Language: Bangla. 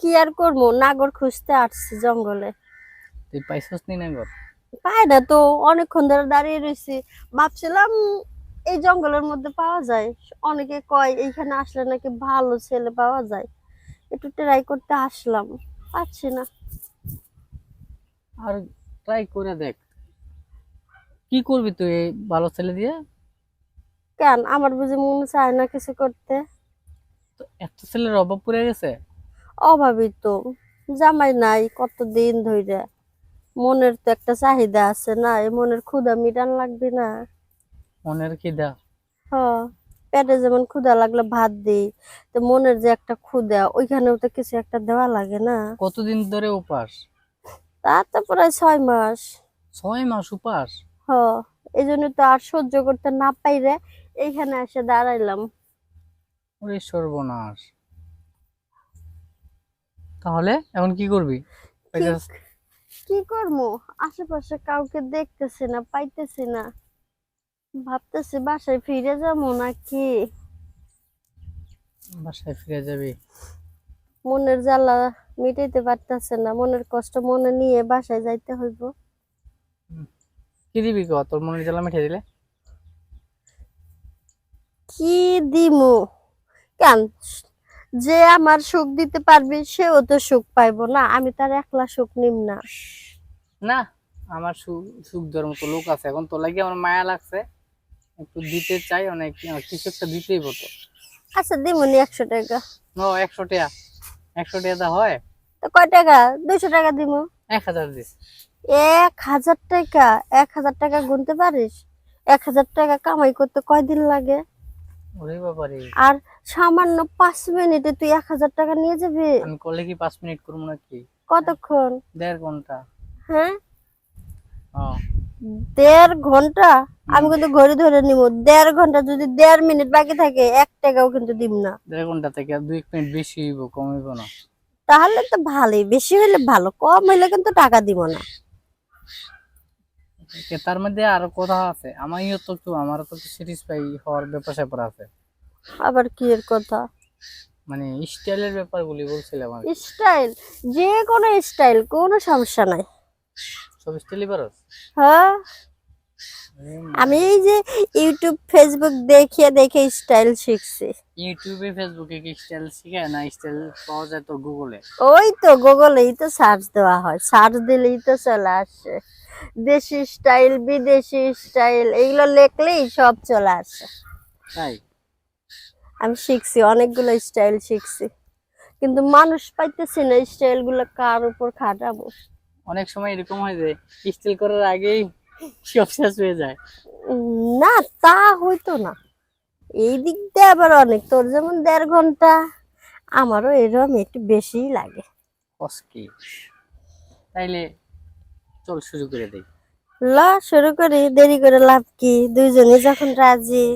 কি আর করবো, নাগর খুঁজতে আসছি জঙ্গলে। তুই পাইছস নি নাগর? পাই না তো, অনেকক্ষণ ধরে দাঁড়িয়ে রয়েছি। ভাবছিলাম এই জঙ্গলের মধ্যে পাওয়া যায়। অনেকে কয় এইখানে আসলে নাকি ভালো ছেলে পাওয়া যায়, একটু ট্রাই করতে আসলাম। পাচ্ছি না। আর ট্রাই করে দেখ। কি করবি তুই এই ভালো ছেলে দিয়ে? কেন, আমার বুঝি মনে চায় না কিছু করতে? তো এত ছেলের অভাব পড়ে গেছে। অভাবই তো, জামাই নাই কতদিন ধইরা। মনের তো একটা চাহিদা আছে না, এই মনের ক্ষুধা মিটান লাগবে না? মনের খিদা। হ, পেটে যেমন ক্ষুধা লাগলে ভাত দিই, তো মনের যে একটা ক্ষুধা, ওইখানেও তো কিছু একটা দেওয়া লাগে না? কতদিন ধরে উপাস? তা তো প্রায় 6 মাস। 6 মাস উপাস? হ, এই জন্য তো আর সহ্য করতে না পাইরে এইখানে এসে দাঁড়াইলাম। ওরে সর্বনাশ! তাহলে এখন কি করবি? কি পাইতেছ- কি করবো, আশেপাশে কাউকে দেখতেছি না, পাইতেছি না। ভাবতেছি বাসায় ফিরে যাবো নাকি। বাসায় ফিরে যাবি? মনের জ্বালা মিটাইতে পারতেছে না, মনের কষ্ট মনে নিয়ে বাসায় যাইতে হইব। হুম, কি দিবি ক তোর মনের জ্বালা মিঠাই দিলে? কি দিমু? কেন, যে আমার সুখ দিতে পারবে সেও তো সুখ পাইবো না, আমি তার একলা সুখ নিম না? না, আমার সুখ দেওয়ার মতো লোক আছে। এখন তোর লাগে আমার মায়া লাগছে, একটু দিতে চাই। অনেক কিছু একটা দিতেই হতো। আচ্ছা দিমুনি 100 টাকা। ও 100 টাকা? 100 টাকা দা হয়? তো কয় টাকা? 200 টাকা দিমু। 1000 দিস। 1000 টাকা? 1000 টাকা গুনতে পারিস? 1000 টাকা কামাই করতে কয়দিন লাগে? ওরে বাবা রে! আর সামান্য 5 মিনিটে তুই 1000 টাকা নিয়ে যাবি? আমি করলে কি 5 মিনিট করবো নাকি? কতক্ষণ? 1.5 ঘন্টা। হ্যাঁ, ও 1.5 ঘন্টা? আমি কিন্তু ঘড়ি ধরে নিব। 1.5 ঘন্টা যদি 1.5 মিনিট বাকি থাকে, 1 টাকাও কিন্তু দিব না। 1.5 ঘন্টা থেকে আর 2 মিনিট বেশি হইব, কম হইব না। তাহলে তো ভালোই, বেশি হইলে ভালো, কম হইলে কিন্তু টাকা দিব না। তার মধ্যে আরো কথা আছে। আমিও তো একটু, আমারও তো স্যাটিসফাই হওয়ার ব্যাপার স্যাপার আছে। আবার কি এর কথা? মানে স্টাইলের ব্যাপারগুলি বলছিলাম আর কি। স্টাইল? যে কোনো স্টাইল, কোনো সমস্যা নাই। সব স্টাইলই পারস? হ্যাঁ, আরে আমি মাইরি! এই যে ইউটিউব ফেসবুক দেখে দেখে স্টাইল শিখছি। ইউটিউবে ফেসবুকে কি স্টাইল শিখায় না? স্টাইল পাওয়া যায় তো গুগলে। ওই তো গুগলেই তো সার্চ দেওয়া হয়, সার্চ দিলেই তো চলে আসে। দেশি স্টাইল, বিদেশি স্টাইল, এগুলো লিখলেই সব চলে আসে। তাই? আমি শিখছি, অনেকগুলো স্টাইল শিখছি, কিন্তু মানুষ পাইতেছি না স্টাইল গুলো কার উপর খাটাবো। অনেক সময় এরকম হয় যে স্টাইল করার আগেই সব শেষ হয়ে যায়। না, তা হইতো না। এই দিক দিয়ে আবার অনেক, তোর যেমন 1.5 ঘন্টা, আমারও এরকম একটু বেশিই লাগে। কসকি! তাইলে চল শুরু করে দেই। ল, শুরু করি, দেরি করে লাভ কি, দুইজনে যখন রাজি।